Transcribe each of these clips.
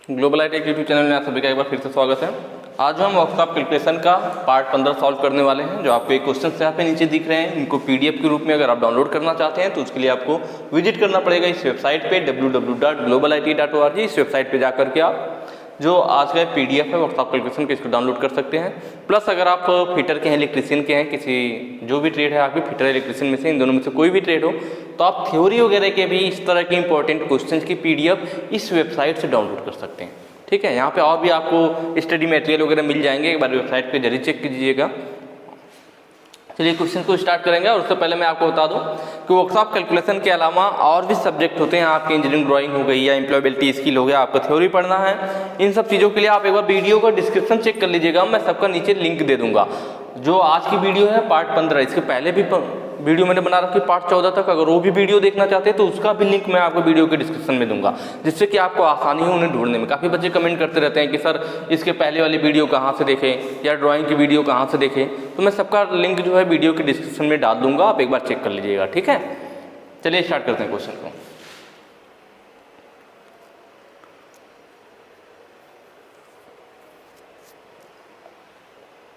Global IT YouTube channel में आप सभी का एक बार फिर से स्वागत है। आज हम वर्कशॉप कैलकुलेशन का पार्ट 15 सॉल्व करने वाले हैं। जो आपको एक क्वेश्चन यहाँ पे नीचे दिख रहे हैं, इनको PDF के रूप में अगर आप डाउनलोड करना चाहते हैं तो उसके लिए आपको विजिट करना पड़ेगा इस वेबसाइट पे www.globalit.org। इस वेबसाइट पे जाकर के आप जो आज का PDF है वर्कशॉप कैलकुलेशन के, इसको डाउनलोड कर सकते हैं। प्लस अगर आप फिटर के हैं, इलेक्ट्रीशियन के हैं, किसी जो भी ट्रेड है आपकी, फिटर इलेक्ट्रीशियन में से इन दोनों में से कोई भी ट्रेड हो, तो आप थ्योरी वगैरह के भी इस तरह के इंपॉर्टेंट क्वेश्चंस की PDF इस वेबसाइट से डाउनलोड कर सकते हैं। ठीक है, यहाँ पे और भी आपको स्टडी मटेरियल वगैरह मिल जाएंगे, एक बार वेबसाइट पे जरूर चेक कीजिएगा। चलिए क्वेश्चन को स्टार्ट करेंगे। और उससे पहले मैं आपको बता दूं कि वर्कशॉप कैलकुलेशन के अलावा और भी सब्जेक्ट होते हैं आपके, इंजीनियरिंग ड्राइंग हो गई या एम्प्लॉयबिलिटी स्किल हो गया, आपको थ्योरी पढ़ना है। इन सब चीज़ों के लिए आप एक बार वीडियो का डिस्क्रिप्शन चेक कर लीजिएगा, मैं सबका नीचे लिंक दे दूंगा। जो आज की वीडियो है पार्ट 15, इसके पहले भी वीडियो मैंने बना रखी पार्ट 14 तक, अगर वो भी वीडियो देखना चाहते हैं तो उसका भी लिंक मैं आपको वीडियो के डिस्क्रिप्शन में दूंगा, जिससे कि आपको आसानी हो उन्हें ढूंढने में। काफ़ी बच्चे कमेंट करते रहते हैं कि सर इसके पहले वाली वीडियो कहाँ से देखें या ड्राइंग की वीडियो कहाँ से देखें, तो मैं सबका लिंक जो है वीडियो के डिस्क्रिप्शन में डाल दूंगा, आप एक बार चेक कर लीजिएगा। ठीक है, चलिए स्टार्ट करते हैं क्वेश्चन को।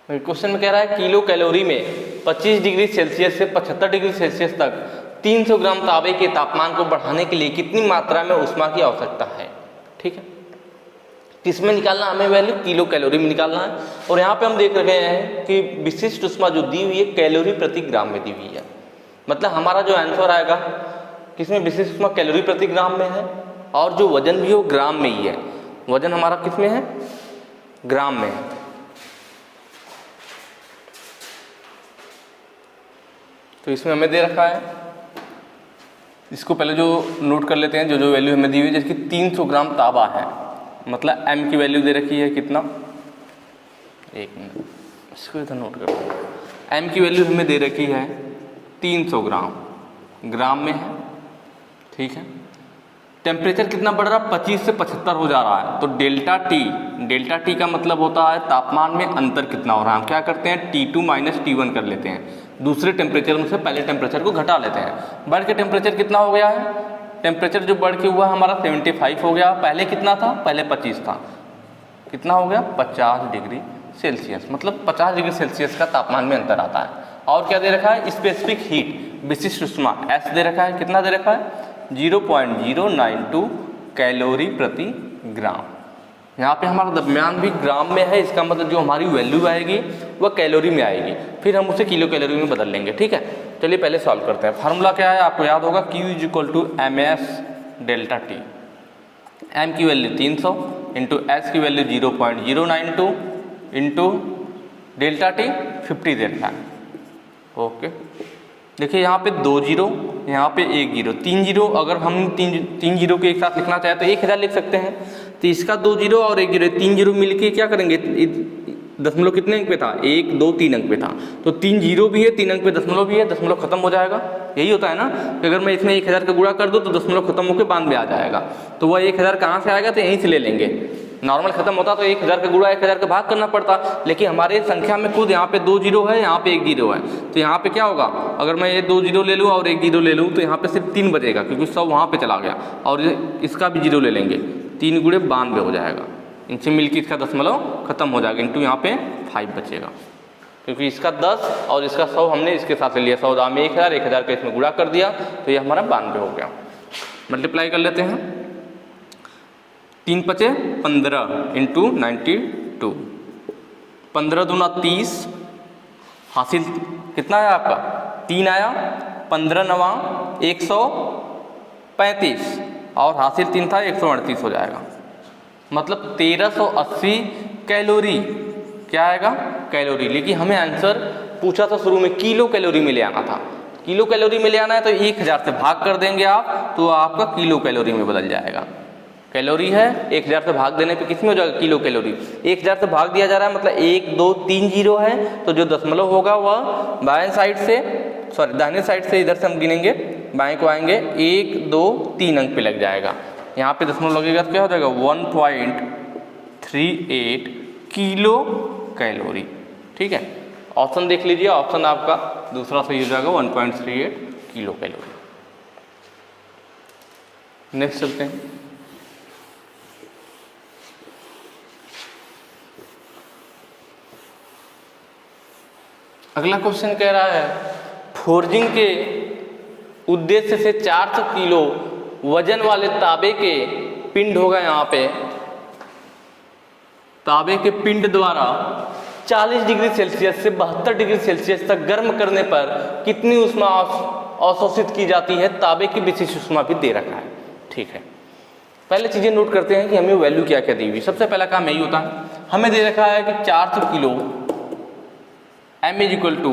क्वेश्चन में कह रहा है किलो कैलोरी में 25 डिग्री सेल्सियस से 75 डिग्री सेल्सियस तक 300 ग्राम तांबे के तापमान को बढ़ाने के लिए कितनी मात्रा में ऊष्मा की आवश्यकता है। ठीक है, किसमें निकालना हमें वैल्यू, किलो कैलोरी में निकालना है। और यहाँ पे हम देख रहे हैं कि विशिष्ट ऊष्मा जो दी हुई है कैलोरी प्रति ग्राम में दी हुई है, मतलब हमारा जो आंसर आएगा किसमें, विशिष्ट ऊष्मा कैलोरी प्रति ग्राम में है, और जो वजन भी हो ग्राम में ही है। वजन हमारा किसमें है, ग्राम में है। तो इसमें हमें दे रखा है, इसको पहले जो नोट कर लेते हैं, जो जो वैल्यू हमें दी हुई है, जैसे कि 300 ग्राम तांबा है, मतलब M की वैल्यू दे रखी है कितना, एक मिनट इसको इधर नोट कर लो। M की वैल्यू हमें दे रखी है 300 ग्राम, ग्राम में है। ठीक है, टेम्परेचर कितना बढ़ रहा है, 25 से 75 हो जा रहा है। तो डेल्टा टी का मतलब होता है तापमान में अंतर कितना हो रहा है। हम क्या करते हैं, T2 माइनस T1 कर लेते हैं, दूसरे टेम्परेचर में से पहले टेम्परेचर को घटा लेते हैं। बढ़ के टेम्परेचर कितना हो गया है, टेम्परेचर जो बढ़ के हुआ हमारा 75 हो गया, पहले कितना था, पहले 25 था, कितना हो गया 50 डिग्री सेल्सियस, मतलब 50 डिग्री सेल्सियस का तापमान में अंतर आता है। और क्या दे रखा है, स्पेसिफिक हीट, विशिष्ट ऊष्मा S दे रखा है, कितना दे रखा है 0.092 कैलोरी प्रति ग्राम। यहाँ पे हमारा द्रव्यमान भी ग्राम में है, इसका मतलब जो हमारी वैल्यू आएगी वह कैलोरी में आएगी, फिर हम उसे किलो कैलोरी में बदल लेंगे। ठीक है, चलिए पहले सॉल्व करते हैं। फार्मूला क्या है आपको याद होगा, Q = MS delta T। M की वैल्यू 300 इंटू S की वैल्यू 0.092 इंटू डेल्टा T 50 दे रखा है। ओके, देखिए यहाँ पे 2 जीरो, यहाँ पे 1 जीरो, 3 जीरो। अगर हम तीन जीरो के एक साथ लिखना चाहे तो 1000 लिख सकते हैं। तो इसका 2 जीरो और 1 जीरो, 3 जीरो मिलके क्या करेंगे, दशमलव कितने अंक पे था, 1 2 3 अंक पे था, तो 3 जीरो भी है, 3 अंक पे दशमलव भी है, दशमलव खत्म हो जाएगा। यही होता है ना कि अगर मैं इसमें 1000 का गुणा कर दूँ तो दशमलव खत्म होकर 92 आ जाएगा। तो वह 1000 कहाँ से आएगा, तो यहीं से ले लेंगे। नॉर्मल खत्म होता तो 1000 का गुणा 1000 का भाग करना पड़ता, लेकिन हमारे संख्या में खुद यहाँ पे 2 जीरो है, यहाँ पे 1 जीरो है। तो यहाँ पे क्या होगा, अगर मैं ये 2 जीरो ले लूँ और 1 जीरो ले लूँ तो यहाँ पे सिर्फ 3 बचेगा, क्योंकि 100 वहाँ पे चला गया, और इसका भी जीरो ले लेंगे, 3 गुणे 92 हो जाएगा। इनसे मिलकर इसका दशमलव खत्म हो जाएगा, इंटू यहाँ पे 5 बचेगा, क्योंकि इसका 10 और इसका 100 हमने इसके साथ ले लिया। 100 दाम में 1000 का इसमें गुणा कर दिया, तो ये हमारा 92 हो गया। मल्टीप्लाई कर लेते हैं, 3 पचे 15 इंटू 92, 15 दूना 30, हासिल कितना है आपका 3 आया, 15 नवा 135, और हासिल 3 था 138 हो जाएगा, मतलब 1380 कैलोरी। क्या आएगा, कैलोरी। लेकिन हमें आंसर पूछा था शुरू में किलो कैलोरी में ले आना था। किलो कैलोरी में ले आना है तो 1000 से भाग कर देंगे आप, तो आपका किलो कैलोरी में बदल जाएगा। कैलोरी है, 1000 से भाग देने पे किसमें हो जाएगा, किलो कैलोरी। 1000 से भाग दिया जा रहा है, मतलब 1 2 3 जीरो है, तो जो दशमलव होगा वह बाएं साइड से, सॉरी दाहिने साइड से, इधर से हम गिनेंगे, बाएं को आएंगे, 1 2 3 अंक पे लग जाएगा। यहाँ पे दशमलव लगेगा तो क्या हो जाएगा 1.38 किलो कैलोरी। ठीक है, ऑप्शन देख लीजिए, ऑप्शन आपका दूसरा सही हो जाएगा 1.38 किलो कैलोरी। नेक्स्ट चलते हैं। अगला क्वेश्चन कह रहा है फोर्जिंग के उद्देश्य से 400 किलो वजन वाले तांबे के पिंड होगा, यहाँ पे तांबे के पिंड द्वारा 40 डिग्री सेल्सियस से 72 डिग्री सेल्सियस तक गर्म करने पर कितनी ऊष्मा अवशोषित की जाती है। तांबे की विशिष्ट ऊष्मा भी दे रखा है। ठीक है, पहले चीजें नोट करते हैं कि हमें वैल्यू क्या क्या दी हुई। सबसे पहला काम यही होता है, हमें दे रखा है कि 400 kilo m is equal to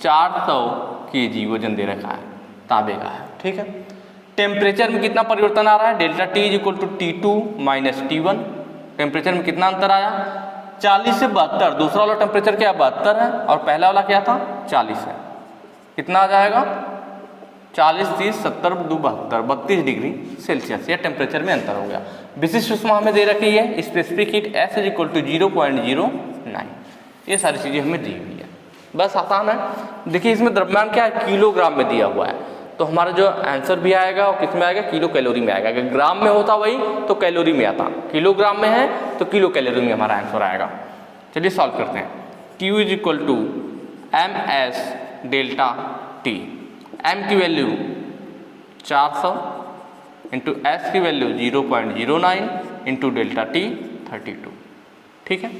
400 kg वजन दे रखा है, तांबे का है। ठीक है, टेम्परेचर में कितना परिवर्तन आ रहा है, delta T is equal to T2 minus T1। Temperature में कितना अंतर आया, 40 से 72। दूसरा वाला टेम्परेचर क्या 72 है और पहला वाला क्या था 40 है। कितना आ जाएगा 40, 30, 70, 2, 72, 32 डिग्री सेल्सियस। या टेम्परेचर में अंतर हो गया। विशिष्ट ऊष्मा हमें दे रखी है specific heat S is equal to 0.09। ये सारी चीजें हमें दी हुई है, बस आसान है। देखिए इसमें द्रव्यमान क्या है, किलोग्राम में दिया हुआ है, तो हमारा जो आंसर भी आएगा वो किस में आएगा, किलो कैलोरी में आएगा। अगर ग्राम में होता वही तो कैलोरी में आता, किलोग्राम में है तो किलो कैलोरी में हमारा आंसर आएगा। चलिए सॉल्व करते हैं। Q is equal to MS delta T। M की वैल्यू 400 इंटू S की वैल्यू 0.09 इंटू डेल्टा T 32। ठीक है,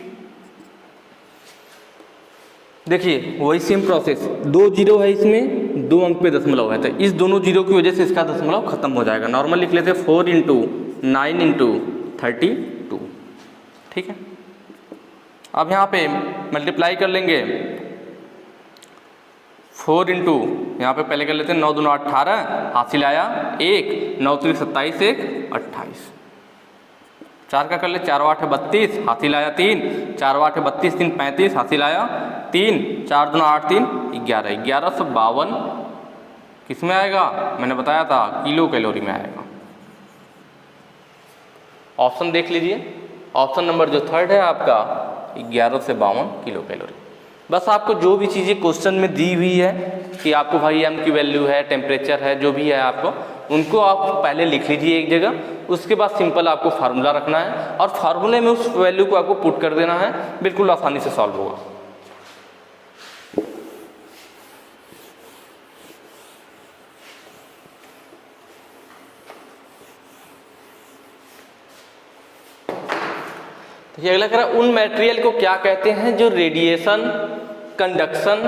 देखिए वही सेम प्रोसेस, 2 जीरो है इसमें, 2 अंक पे दशमलव है, तो इस दोनों जीरो की वजह से इसका दशमलव खत्म हो जाएगा। नॉर्मल लिख लेते हैं 4 इंटू 9 इंटू 32। ठीक है, अब यहाँ पे मल्टीप्लाई कर लेंगे 4 इंटू, यहाँ पे पहले कर लेते हैं 9 दूना 18, हासिल आया 1, 9 3 27, 1 28। 4 का कर ले, 4 8 32, हासिल आया 3, 4 8 32, 3 35, हासिल आया 3, 4 दूना 8 3 11, 1152 किस में आएगा, मैंने बताया था किलो कैलोरी में आएगा। ऑप्शन देख लीजिए, ऑप्शन नंबर जो थर्ड है आपका 11 से 52 किलो कैलोरी। बस आपको जो भी चीज़ें क्वेश्चन में दी हुई है कि आपको भाई m की वैल्यू है, टेम्परेचर है, जो भी है आपको उनको आप पहले लिख लीजिए एक जगह, उसके बाद सिंपल आपको फार्मूला रखना है और फार्मूले में उस वैल्यू को आपको पुट कर देना है, बिल्कुल आसानी से सॉल्व होगा। ये अगला कह रहा है उन मटेरियल को क्या कहते हैं जो रेडिएशन, कंडक्शन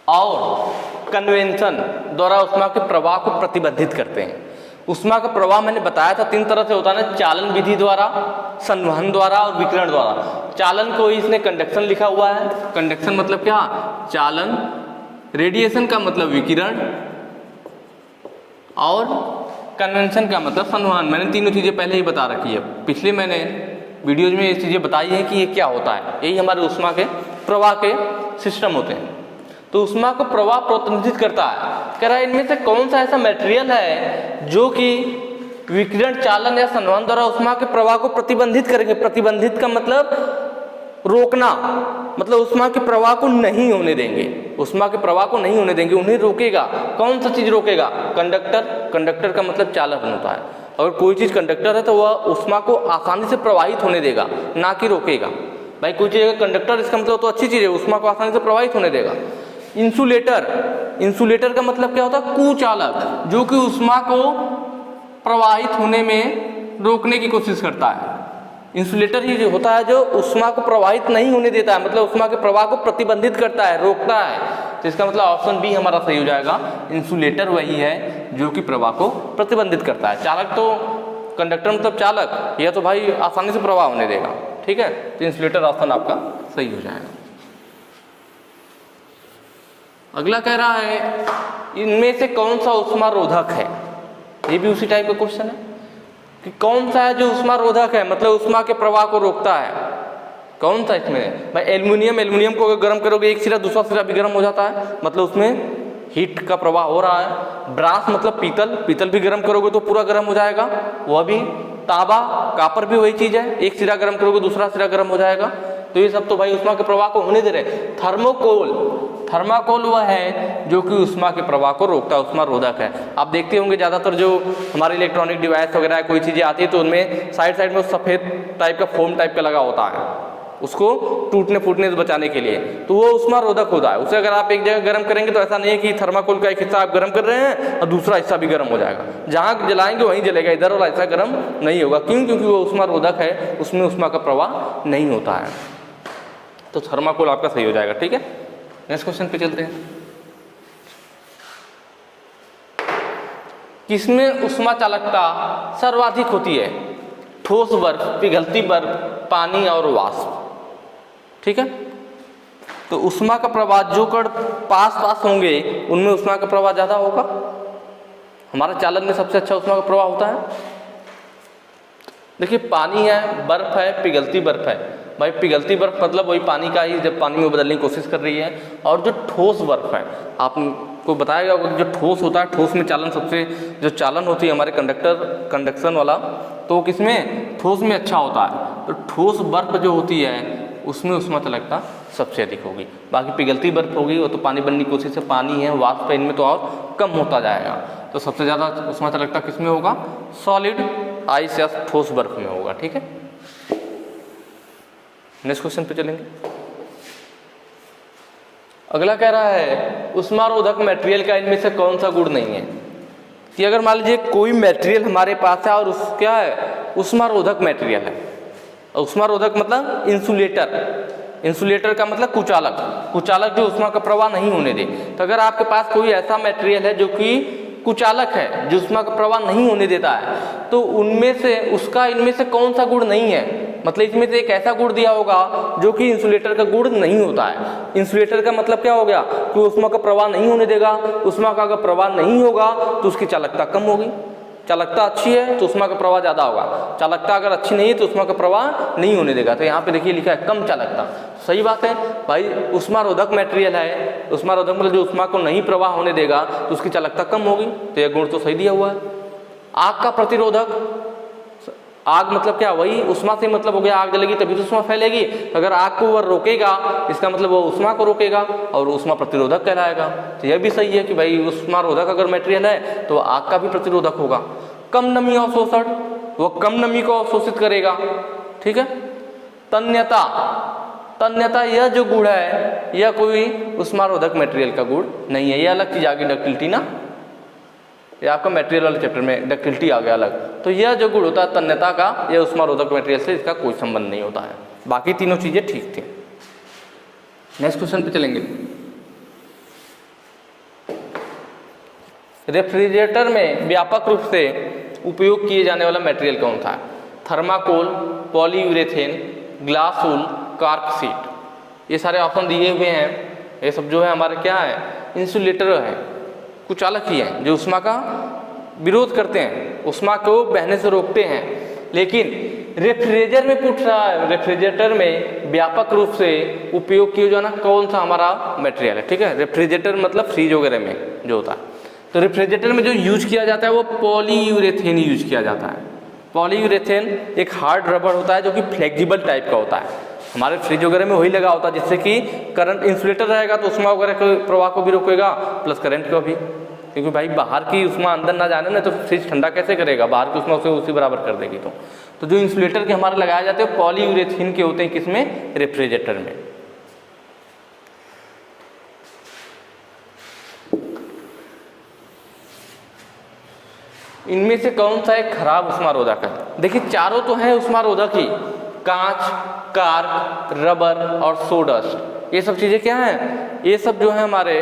और कन्वेंशन द्वारा ऊष्मा के प्रवाह को प्रतिबंधित करते हैं। ऊष्मा का प्रवाह मैंने बताया था 3 तरह से होता है ना, चालन विधि द्वारा, संवहन द्वारा और विकिरण द्वारा। चालन को इसने कंडक्शन लिखा हुआ है, कंडक्शन मतलब क्या, चालन, रेडिएशन का मतलब विकिरण और कन्वेंशन का मतलब संवहन। मैंने तीनों चीज़ें पहले ही बता रखी है, पिछले मैंने वीडियोज में ये चीज़ें बताई है कि ये क्या होता है। यही हमारे ऊष्मा के प्रवाह के सिस्टम होते हैं। तो ऊष्मा को प्रवाह प्रतिनिधित्व करता है। कह रहा है इनमें से कौन सा ऐसा मटेरियल है जो कि विकिरण, चालन या संवहन द्वारा ऊष्मा के प्रवाह को प्रतिबंधित करेंगे। प्रतिबंधित का मतलब रोकना, मतलब ऊष्मा के प्रवाह को नहीं होने देंगे, ऊष्मा के प्रवाह को नहीं होने देंगे, उन्हें रोकेगा। कौन सा चीज रोकेगा, कंडक्टर। कंडक्टर का मतलब चालक होता है। अगर कोई चीज कंडक्टर है तो वह ऊष्मा को आसानी से प्रवाहित होने देगा, ना कि रोकेगा। भाई कोई चीज अगर कंडक्टर, इसका मतलब तो अच्छी चीज है, ऊष्मा को आसानी से प्रवाहित होने देगा। इंसुलेटर, इंसुलेटर का मतलब क्या होता है, कुचालक, जो कि ऊष्मा को प्रवाहित होने में रोकने की कोशिश करता है। इंसुलेटर ही जो होता है जो ऊष्मा को प्रवाहित नहीं होने देता है, मतलब ऊष्मा के प्रवाह को प्रतिबंधित करता है, रोकता है। तो इसका मतलब ऑप्शन बी हमारा सही हो जाएगा। इंसुलेटर वही है जो कि प्रवाह को प्रतिबंधित करता है। चालक तो कंडक्टर मतलब चालक, यह तो भाई आसानी से प्रवाह होने देगा। ठीक है, तो इंसुलेटर ऑप्शन आपका सही हो जाएगा। अगला कह रहा है इनमें से कौन सा ऊष्मा रोधक है। ये भी उसी टाइप का क्वेश्चन है कि कौन सा है जो ऊष्मा रोधक है, मतलब ऊष्मा के प्रवाह को रोकता है। कौन सा इसमें, भाई एल्युमिनियम, एल्युमिनियम को अगर गर्म करोगे एक सिरा दूसरा सिरा भी गर्म हो जाता है, मतलब उसमें हीट का प्रवाह हो रहा है। ब्रास मतलब पीतल, पीतल भी गर्म करोगे तो पूरा गर्म हो जाएगा, वह भी। तांबा, कापर भी वही चीज है, एक सिरा गर्म करोगे दूसरा सिरा गर्म हो जाएगा। तो ये सब तो भाई ऊष्मा के प्रवाह को होने दे रहे। थर्मोकोल, थर्माकोल वह है जो कि ऊष्मा के प्रवाह को रोकता है, ऊष्मा रोधक है। आप देखते होंगे ज़्यादातर जो हमारे इलेक्ट्रॉनिक डिवाइस वगैरह कोई चीज़ें आती है तो उनमें साइड साइड में सफ़ेद टाइप का फोम टाइप का लगा होता है, उसको टूटने फूटने से बचाने के लिए, तो वो उष्मा रोधक होता है। उसे अगर आप एक जगह गर्म करेंगे तो ऐसा नहीं है कि थर्माकोल का एक हिस्सा आप गर्म कर रहे हैं और दूसरा हिस्सा भी गर्म हो जाएगा, जहाँ जलाएंगे वहीं जलेगा, इधर वाला हिस्सा गर्म नहीं होगा। क्यों? क्योंकि वो उष्मा रोधक है, उसमें उष्मा का प्रवाह नहीं होता है। तो थर्माकोल आपका सही हो जाएगा। ठीक है, नेक्स्ट क्वेश्चन पे चलते हैं। किसमें उष्मा चालकता सर्वाधिक होती है? ठोस बर्फ, पिघलती बर्फ, पानी और वाष्प। ठीक है, तो उष्मा का प्रवाह जो कण पास पास होंगे उनमें उष्मा का प्रवाह ज़्यादा होगा। हमारे चालन में सबसे अच्छा उष्मा का प्रवाह होता है। देखिए, पानी है, बर्फ है, पिघलती बर्फ है। भाई पिघलती बर्फ मतलब वही पानी का ही जब पानी में बदलने की कोशिश कर रही है। और जो ठोस बर्फ है, आपको बताया गया जो ठोस होता है, ठोस में चालन सबसे जो चालन होती है हमारे कंडक्शन वाला, तो किसमें? ठोस में अच्छा होता है। तो ठोस बर्फ जो होती है उसमें उष्मा चालकता सबसे अधिक होगी। बाकी पिघलती बर्फ होगी वो तो पानी बनने की कोशिश से पानी है, वाष्प है, इनमें तो और कम होता जाएगा। तो सबसे ज़्यादा उष्मा चालकता किसमें होगा? सॉलिड आइस या ठोस बर्फ में होगा। ठीक है, नेक्स्ट क्वेश्चन पे चलेंगे। अगला कह रहा है उष्मारोधक मटेरियल का इनमें से कौन सा गुण नहीं है? कि अगर मान लीजिए कोई मटेरियल हमारे पास है और क्या है? उष्मारोधक मटेरियल है। उष्मारोधक मतलब इंसुलेटर, इंसुलेटर का मतलब कुचालक, कुचालक जो उष्मा का प्रवाह नहीं होने दे। तो अगर आपके पास कोई ऐसा मटेरियल है जो कि कुचालक है, जो उष्मा का प्रवाह नहीं होने देता है, तो उनमें से उसका इनमें से कौन सा गुण नहीं है? मतलब इसमें से एक ऐसा गुण दिया होगा जो कि इंसुलेटर का गुण नहीं होता है। इंसुलेटर का मतलब क्या हो गया? कि उष्मा का प्रवाह नहीं होने देगा। उष्मा का अगर प्रवाह नहीं होगा तो उसकी चालकता कम होगी। चालकता अच्छी है तो उष्मा का प्रवाह ज़्यादा होगा, चालकता अगर अच्छी नहीं है तो उष्मा का प्रवाह नहीं होने देगा। तो यहाँ पे देखिए लिखा है कम चालकता। सही बात है भाई, उष्मारोधक मटेरियल है, उष्मारोधक मतलब जो उष्मा को नहीं प्रवाह होने देगा तो उसकी चालकता कम होगी। तो यह गुण तो सही दिया हुआ है। आग का प्रतिरोधक, आग मतलब क्या? वही उष्मा से मतलब हो गया, आग जलेगी तभी तो उष्मा फैलेगी। तो अगर आग को वह रोकेगा इसका मतलब वो उष्मा को रोकेगा और उष्मा प्रतिरोधक कहलाएगा। तो यह भी सही है कि भाई उष्मारोधक अगर मटेरियल है तो आग का भी प्रतिरोधक होगा। कम नमी अवशोषण, वो कम नमी को अवशोषित करेगा। ठीक है, तन्यता, तन्यता यह जो गुण है यह कोई उष्मारोधक मटेरियल का गुण नहीं है। यह अलग चीज आ गई, डक्टिलिटी ना, ये आपका मटेरियल वाले चैप्टर में डक्टिलिटी आ गया अलग। तो यह जो गुण होता है तन्यता का, यह उष्मारोधक मटेरियल से इसका कोई संबंध नहीं होता है। बाकी तीनों चीजें ठीक थी। नेक्स्ट क्वेश्चन पे चलेंगे। रेफ्रिजरेटर में व्यापक रूप से उपयोग किए जाने वाला मटेरियल कौन सा है? Thermocol, polyurethane, glass wool, cork sheet. ये सारे ऑप्शन दिए हुए हैं। ये सब जो है हमारे क्या है? इंसुलेटर है, कुचालक ही है, जो उष्मा का विरोध करते हैं, उष्मा को बहने से रोकते हैं। लेकिन रेफ्रिजरेटर में पूछ रहा है, रेफ्रिजरेटर में व्यापक रूप से उपयोग किया जाना कौन सा हमारा मटेरियल है? ठीक है, रेफ्रिजरेटर मतलब फ्रीज वगैरह में जो होता है। तो रेफ्रिजरेटर में जो यूज किया जाता है वो पॉलीयूरेथेन यूज किया जाता है। पॉलीयूरेथेन एक हार्ड रबर होता है जो कि फ्लेक्सिबल टाइप का होता है। हमारे फ्रिज वगैरह में वही लगा होता है जिससे कि करंट, इंसुलेटर रहेगा तो उष्मा वगैरह के प्रवाह को भी रोकेगा प्लस करंट को भी। क्योंकि भाई बाहर की उष्मा अंदर ना जाने ना तो फ्रिज ठंडा कैसे करेगा? बाहर की उष्मा उसे उसी बराबर कर देगी। तो जो इंसुलेटर के हमारे लगाए जाते हैं पॉलीयूरेथेन के होते हैं। किसमें? रेफ्रिजरेटर में। इनमें से कौन सा एक खराब उष्मारोधक है? देखिए चारों तो हैं उष्मारोधक ही, कांच, कार्क, रबर और सोडस्ट। ये सब चीजें क्या हैं? ये सब जो है हमारे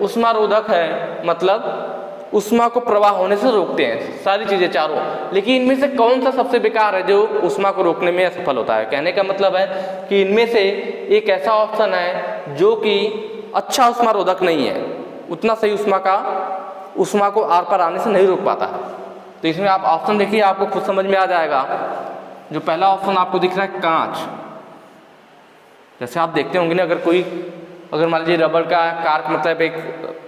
उष्मारोधक है, मतलब उष्मा को प्रवाह होने से रोकते हैं सारी चीजें चारों। लेकिन इनमें से कौन सा सबसे बेकार है जो उष्मा को रोकने में असफल होता है? कहने का मतलब है कि इनमें से एक ऐसा ऑप्शन है जो कि अच्छा उष्मारोधक नहीं है, उतना सही उष्मा को आर पार आने से नहीं रोक पाता। तो इसमें आप ऑप्शन देखिए, आपको खुद समझ में आ जाएगा। जो पहला ऑप्शन आपको दिख रहा है कांच, जैसे आप देखते होंगे ना, अगर मान लीजिए रबर का कार्क मतलब एक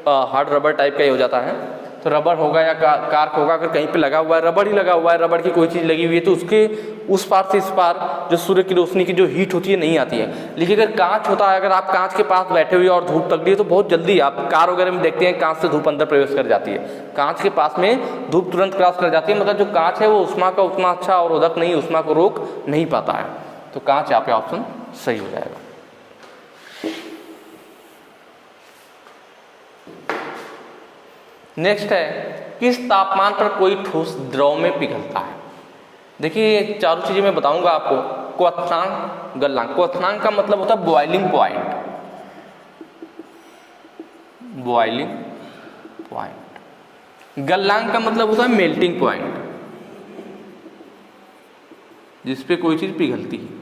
हार्ड रबर टाइप का ही हो जाता है, तो रबर होगा या कार्क होगा, अगर कहीं पे लगा हुआ है, रबर ही लगा हुआ है, रबर की कोई चीज़ लगी हुई है तो उसके उस पार से इस पार जो सूर्य की रोशनी की जो हीट होती है नहीं आती है। लेकिन अगर कांच होता है, अगर आप कांच के पास बैठे हुए और धूप लग रही है तो बहुत जल्दी आप कार वगैरह में देखते हैं कांच से धूप अंदर प्रवेश कर जाती है, कांच के पास में धूप तुरंत क्रॉस कर जाती है। मतलब जो कांच है वो उष्मा का उतना अच्छा अवरोधक नहीं, उष्मा को रोक नहीं पाता है। तो कांच यहाँ पे ऑप्शन सही हो जाएगा। नेक्स्ट है किस तापमान पर कोई ठोस द्रव में पिघलता है। देखिए ये चारों चीजें मैं बताऊंगा आपको। क्वथनांक, गलनांक। क्वथनांक का मतलब होता है बॉइलिंग पॉइंट, बॉइलिंग पॉइंट। गलनांक का मतलब होता है मेल्टिंग पॉइंट, जिसपे कोई चीज पिघलती है।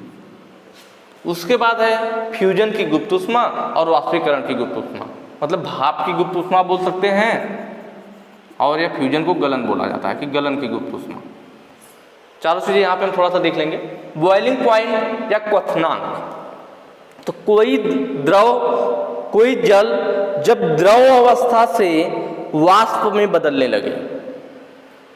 उसके बाद है फ्यूजन की गुप्त ऊष्मा और वाष्पीकरण की गुप्त ऊष्मा, मतलब भाप की गुप्त ऊष्मा बोल सकते हैं, और यह फ्यूजन को गलन बोला जाता है कि गलन की गुप्त ऊष्मा। चारों चीजें यहाँ पे हम थोड़ा सा देख लेंगे। बॉइलिंग पॉइंट या क्वथनांक, तो कोई द्रव, कोई जल जब द्रव अवस्था से वाष्प में बदलने लगे,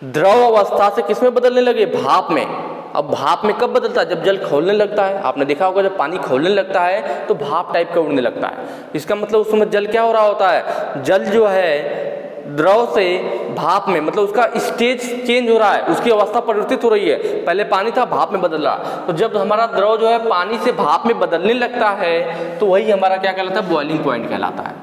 द्रव अवस्था से किस में बदलने लगे, भाप में। अब भाप में कब बदलता है, जब जल खौलने लगता है। आपने देखा होगा जब पानी खौलने लगता है तो भाप टाइप का उड़ने लगता है। इसका मतलब उस समय जल क्या हो रहा होता है, जल जो है द्रव से भाप में, मतलब उसका स्टेज चेंज हो रहा है, उसकी अवस्था परिवर्तित हो रही है। पहले पानी था, भाप में बदल रहा। तो जब हमारा द्रव जो है पानी से भाप में बदलने लगता है तो वही हमारा क्या कहलाता है, बॉइलिंग पॉइंट कहलाता है।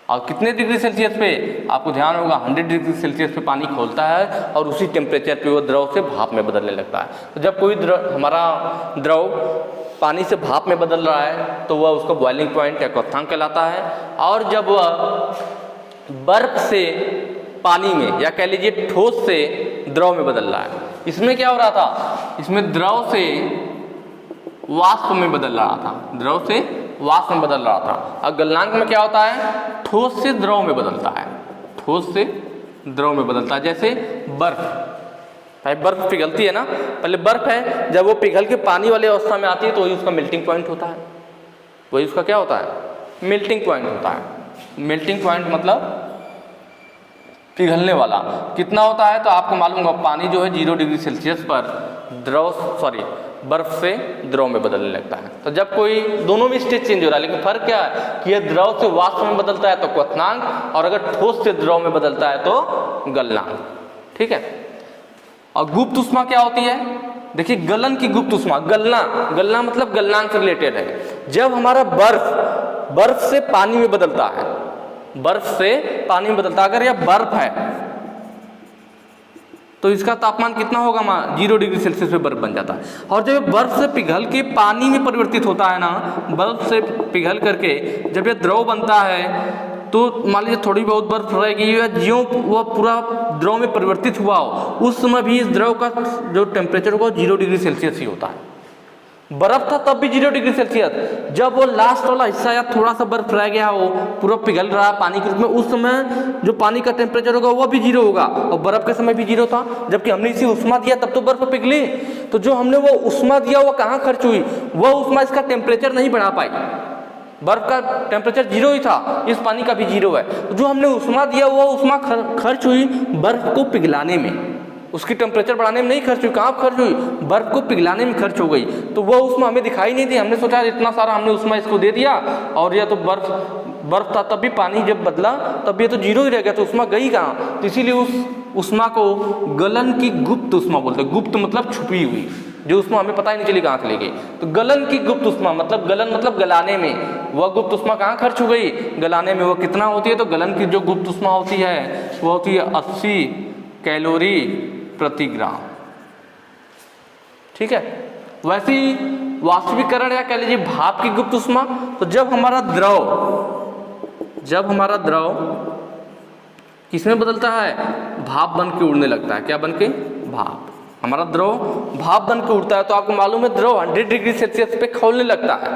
और कितने डिग्री सेल्सियस पे, आपको ध्यान होगा 100 डिग्री सेल्सियस पे पानी खोलता है और उसी टेम्परेचर पे वो द्रव से भाप में बदलने लगता है। तो जब कोई हमारा द्रव पानी से भाप में बदल रहा है तो वह उसका बॉइलिंग पॉइंट या क्वथनांक कहलाता है। और जब वह बर्फ से पानी में, या कह लीजिए ठोस से द्रव में बदल रहा है, इसमें क्या हो रहा था, इसमें द्रव से वाष्प में बदल रहा था, द्रव से वाष्प में बदल रहा था। और गलनांक में क्या होता है, ठोस से द्रव में बदलता है, ठोस से द्रव में बदलता है। जैसे बर्फ, भाई बर्फ पिघलती है ना, पहले बर्फ है, जब वो पिघल के पानी वाली अवस्था में आती है तो वही उसका मेल्टिंग पॉइंट होता है, वही उसका क्या होता है, मेल्टिंग पॉइंट होता है। मेल्टिंग पॉइंट मतलब पिघलने वाला। कितना होता है, तो आपको मालूम होगा पानी जो है 0 डिग्री सेल्सियस पर बर्फ से द्रव में बदलने लगता है। तो जब कोई, दोनों में स्टेज चेंज हो रहा है, लेकिन फर्क क्या है कि यह द्रव से वाष्प में बदलता है तो क्वथनांक, और अगर ठोस से द्रव में बदलता है तो गलनांक। ठीक है। और गुप्त ऊष्मा क्या होती है, देखिए गलन की गुप्त ऊष्मा, गलना मतलब गलनांक से रिलेटेड है। जब हमारा बर्फ से पानी में बदलता है, बर्फ से पानी में बदलता है, अगर यह बर्फ है तो इसका तापमान कितना होगा, 0 डिग्री सेल्सियस पे बर्फ बन जाता है। और जब बर्फ से पिघल के पानी में परिवर्तित होता है ना, बर्फ से पिघल करके जब यह द्रव बनता है तो मान लीजिए थोड़ी बहुत बर्फ रहेगी, या ज्यों वह पूरा द्रव में परिवर्तित हुआ हो, उस समय भी इस द्रव का जो टेम्परेचर होगा 0 डिग्री सेल्सियस ही होता है। बर्फ था तब भी 0 डिग्री सेल्सियस, जब वो लास्ट वाला हिस्सा या थोड़ा सा बर्फ रह गया हो, पूरा पिघल रहा है पानी के रूप में, उस समय जो पानी का टेम्परेचर होगा वह भी 0 होगा, और बर्फ के समय भी 0 था। जबकि हमने इसी उष्मा दिया तब तो बर्फ पिघली। तो जो हमने वो उष्मा दिया वो कहाँ खर्च हुई, वह उष्मा इसका टेम्परेचर नहीं बढ़ा पाई। बर्फ का टेम्परेचर 0 ही था, इस पानी का भी 0 है। तो जो हमने उष्मा दिया वो उष्मा खर्च हुई बर्फ को पिघलाने में, उसकी टेम्परेचर बढ़ाने में नहीं खर्च हुई। कहाँ खर्च हुई, बर्फ को पिघलाने में खर्च हो गई। तो वो उष्मा हमें दिखाई नहीं दी। हमने सोचा इतना सारा हमने उष्मा इसको दे दिया, और यह तो बर्फ था तब भी पानी जब बदला तब ये तो 0 ही रह गया, तो उष्मा गई कहाँ। तो इसीलिए उस उष्मा को गलन की गुप्त उष्मा बोलते हैं। गुप्त मतलब छुपी हुई, जो उष्मा हमें पता ही नहीं चली कहाँ चली गई। तो गलन की गुप्त उष्मा मतलब, गलन मतलब गलाने में, वह गुप्त उष्मा कहाँ खर्च हो गई, गलाने में। वो कितना होती है, तो गलन की जो गुप्त उष्मा होती है वो होती है 80 कैलोरी प्रति ग्राम। ठीक है। वैसे ही वाष्पीकरण या कह लीजिए भाप की गुप्त उष्मा, तो जब हमारा द्रव किसमें बदलता है, भाप बन के उड़ने लगता है। क्या बन के, भाप। हमारा द्रव भाप बन के उड़ता है। तो आपको मालूम है द्रव 100 डिग्री सेल्सियस पे खौलने लगता है।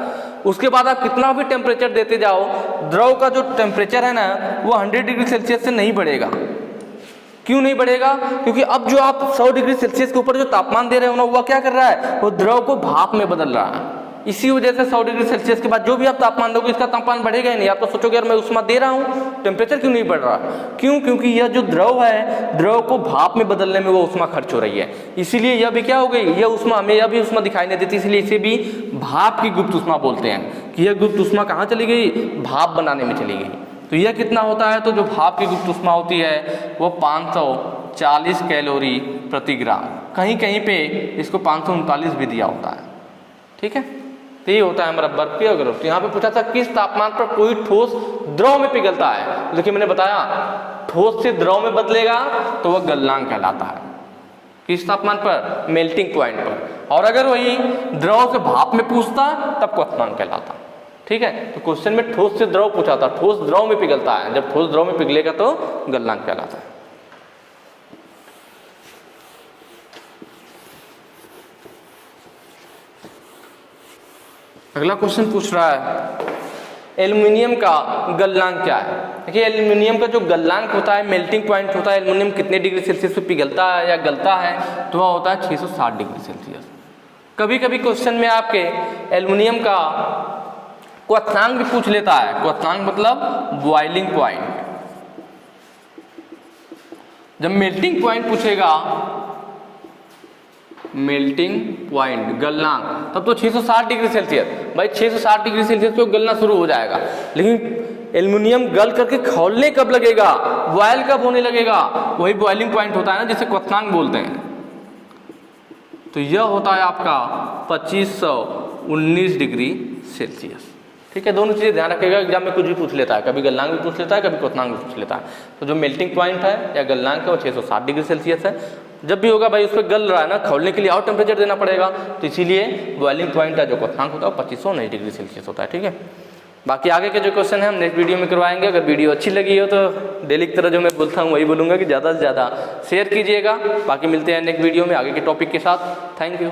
उसके बाद आप कितना भी टेम्परेचर देते जाओ, द्रव का जो टेम्परेचर है ना वो 100 डिग्री सेल्सियस से नहीं बढ़ेगा। क्यों नहीं बढ़ेगा, क्योंकि अब जो आप 100 डिग्री सेल्सियस के ऊपर जो तापमान दे रहे हो ना, वह क्या कर रहा है, वो द्रव को भाप में बदल रहा है। इसी वजह से 100 डिग्री सेल्सियस के बाद जो भी आप तापमान दोगे इसका तापमान बढ़ेगा ही नहीं। आप तो सोचोगे यार मैं उष्मा दे रहा हूँ, टेम्परेचर क्यों नहीं बढ़ रहा। क्यों, क्योंकि यह जो द्रव है, द्रव को भाप में बदलने में वो उष्मा खर्च हो रही है। इसीलिए यह भी क्या हो गई, यह उष्मा हमें यह भी उष्मा दिखाई नहीं देती। इसलिए इसे भी भाप की गुप्त उष्मा बोलते हैं कि यह गुप्त उष्मा कहाँ चली गई, भाप बनाने में चली गई। तो यह कितना होता है, तो जो भाप की गुप्त उष्मा होती है वो 540 कैलोरी प्रति ग्राम। कहीं कहीं पे इसको 539 भी दिया होता है, ठीक है, तो ये होता है हमारा बर्फ की अगर। तो यहाँ पे पूछा था किस तापमान पर कोई ठोस द्रव में पिघलता है। देखिए मैंने बताया ठोस से द्रव में बदलेगा तो वह गलनांक कहलाता है। किस तापमान पर? मेल्टिंग पॉइंट पर। और अगर वही द्रव से भाप में पूछता तब क्वथनांक कहलाता। ठीक है, तो क्वेश्चन में ठोस से द्रव पूछा था, ठोस द्रव में पिघलता है, जब ठोस द्रव में पिघलेगा तो गलनांक कहलाता है। अगला क्वेश्चन पूछ रहा है एल्युमिनियम का गलनांक क्या है। देखिए एल्युमिनियम का जो गलनांक होता है, मेल्टिंग पॉइंट होता है, एल्युमिनियम कितने डिग्री सेल्सियस पे पिघलता है या गलता है, तो वह होता है 660 डिग्री सेल्सियस। कभी कभी क्वेश्चन में आपके एल्युमिनियम का क्वथनांक भी पूछ लेता है। क्वथनांक मतलब बॉइलिंग पॉइंट। जब मेल्टिंग पॉइंट पूछेगा, मेल्टिंग पॉइंट गलनांक, तब तो 660 डिग्री सेल्सियस। भाई 660 डिग्री सेल्सियस पे गलना शुरू हो जाएगा, लेकिन एल्युमिनियम गल करके खौलने कब लगेगा, बॉयल कब होने लगेगा, वही बॉइलिंग पॉइंट होता है ना, जिसे क्वथनांक बोलते हैं। तो यह होता है आपका 2519 डिग्री सेल्सियस। ठीक है, दोनों चीज़ें ध्यान रखिएगा, एग्जाम में कुछ भी पूछ लेता है, कभी गलनांक भी पूछ लेता है, कभी क्वथनांक भी पूछ लेता है। तो जो मेल्टिंग पॉइंट है या गलनांक है वो 660 डिग्री सेल्सियस है। जब भी होगा भाई उस पर गल रहा है ना, खौलने के लिए और टेम्परेचर देना पड़ेगा, तो इसीलिए बॉइलिंग पॉइंट का जो क्वथनांक होता है वो 2519 डिग्री सेल्सियस होता है। ठीक है, बाकी आगे के जो क्वेश्चन है हम नेक्स्ट वीडियो में करवाएंगे। अगर वीडियो अच्छी लगी हो तो डेली की तरह जो मैं बोलता हूँ वही बोलूँगा कि ज़्यादा से ज़्यादा शेयर कीजिएगा। बाकी मिलते हैं नेक्स्ट वीडियो में आगे के टॉपिक के साथ। Thank you.